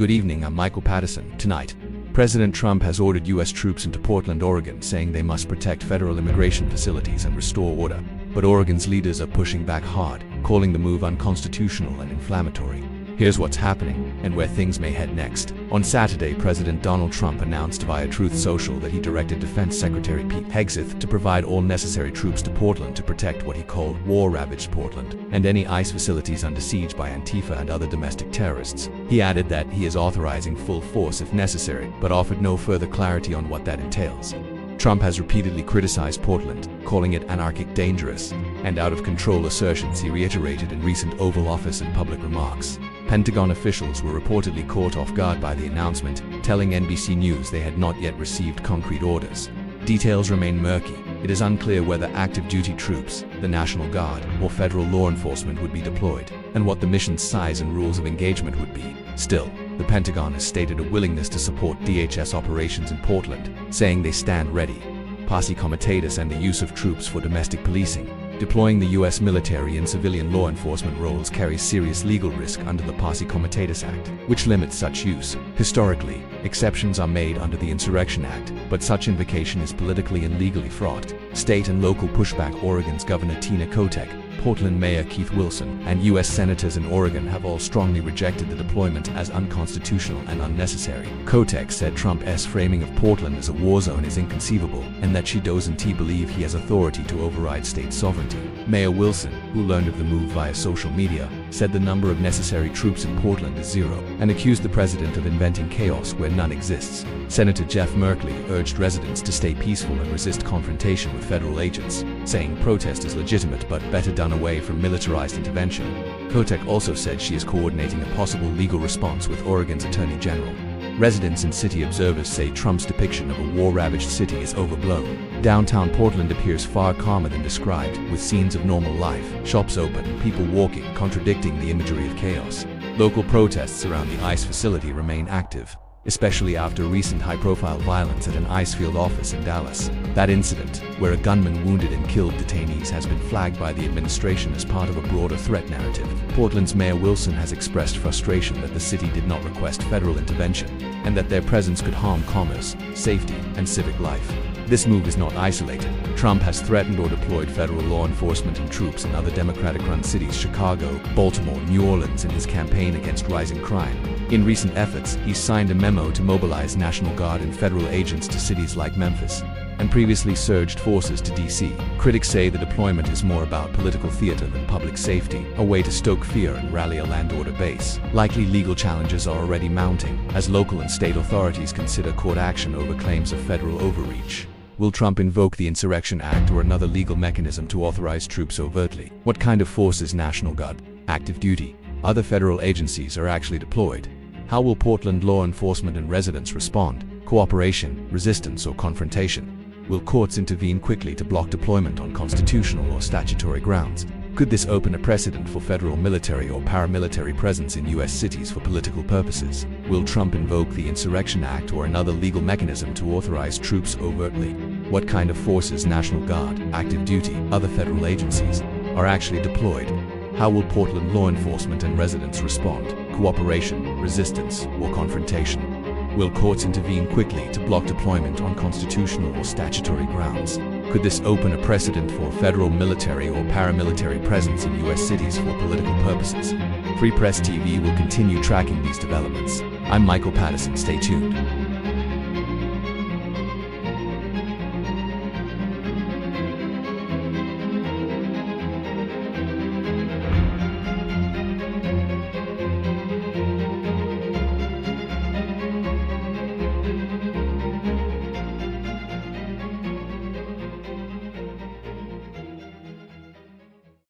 Good evening, I'm Michael Patterson. Tonight, President Trump has ordered U.S. troops into Portland, Oregon, saying they must protect federal immigration facilities and restore order. But Oregon's leaders are pushing back hard, calling the move unconstitutional and inflammatory. Here's what's happening and where things may head next. On Saturday, President Donald Trump announced via Truth Social that he directed Defense Secretary Pete Hegseth to provide all necessary troops to Portland to protect what he called war-ravaged Portland and any ICE facilities under siege by Antifa and other domestic terrorists. He added that he is authorizing full force if necessary, but offered no further clarity on what that entails. Trump has repeatedly criticized Portland, calling it anarchic, dangerous, and out-of-control assertions he reiterated in recent Oval Office and public remarks. Pentagon officials were reportedly caught off guard by the announcement, telling NBC News they had not yet received concrete orders. Details remain murky. It is unclear whether active duty troops, the National Guard, or federal law enforcement would be deployed, and what the mission's size and rules of engagement would be. Still, the Pentagon has stated a willingness to support DHS operations in Portland, saying they stand ready. Posse comitatus and the use of troops for domestic policing. Deploying the U.S. military in civilian law enforcement roles carries serious legal risk under the Posse Comitatus Act, which limits such use. Historically, exceptions are made under the Insurrection Act, but such invocation is politically and legally fraught. State and local pushback. Oregon's Governor Tina Kotek, Portland Mayor Keith Wilson, and U.S. senators in Oregon have all strongly rejected the deployment as unconstitutional and unnecessary. Kotek said Trump's framing of Portland as a war zone is inconceivable, and that she doesn't believe he has authority to override state sovereignty. Mayor Wilson, who learned of the move via social media, said the number of necessary troops in Portland is zero, and accused the president of inventing chaos where none exists. Senator Jeff Merkley urged residents to stay peaceful and resist confrontation with federal agents, saying protest is legitimate but better done away from militarized intervention. Kotek also said she is coordinating a possible legal response with Oregon's Attorney General. Residents and city observers say Trump's depiction of a war-ravaged city is overblown. Downtown Portland appears far calmer than described, with scenes of normal life, shops open, people walking, contradicting the imagery of chaos. Local protests around the ICE facility remain active, especially after recent high-profile violence at an ICE field office in Dallas. That incident, where a gunman wounded and killed detainees, has been flagged by the administration as part of a broader threat narrative. Portland's Mayor Wilson has expressed frustration that the city did not request federal intervention, and that their presence could harm commerce, safety, and civic life. This move is not isolated. Trump has threatened or deployed federal law enforcement and troops in other Democratic-run cities, Chicago, Baltimore, New Orleans, in his campaign against rising crime. In recent efforts, he's signed a memo to mobilize National Guard and federal agents to cities like Memphis, and previously surged forces to D.C. Critics say the deployment is more about political theater than public safety, a way to stoke fear and rally a land order base. Likely legal challenges are already mounting, as local and state authorities consider court action over claims of federal overreach. Will Trump invoke the Insurrection Act or another legal mechanism to authorize troops overtly? What kind of forces, National Guard, active duty, other federal agencies are actually deployed? How will Portland law enforcement and residents respond? Cooperation, resistance, or confrontation? Will courts intervene quickly to block deployment on constitutional or statutory grounds? Could this open a precedent for federal military or paramilitary presence in U.S. cities for political purposes? Will Trump invoke the Insurrection Act or another legal mechanism to authorize troops overtly? What kind of forces, National Guard, active duty, other federal agencies, are actually deployed? How will Portland law enforcement and residents respond? Cooperation, resistance, or confrontation? Will courts intervene quickly to block deployment on constitutional or statutory grounds? Could this open a precedent for federal military or paramilitary presence in U.S. cities for political purposes? Free Press TV will continue tracking these developments. I'm Michael Patterson. Stay tuned.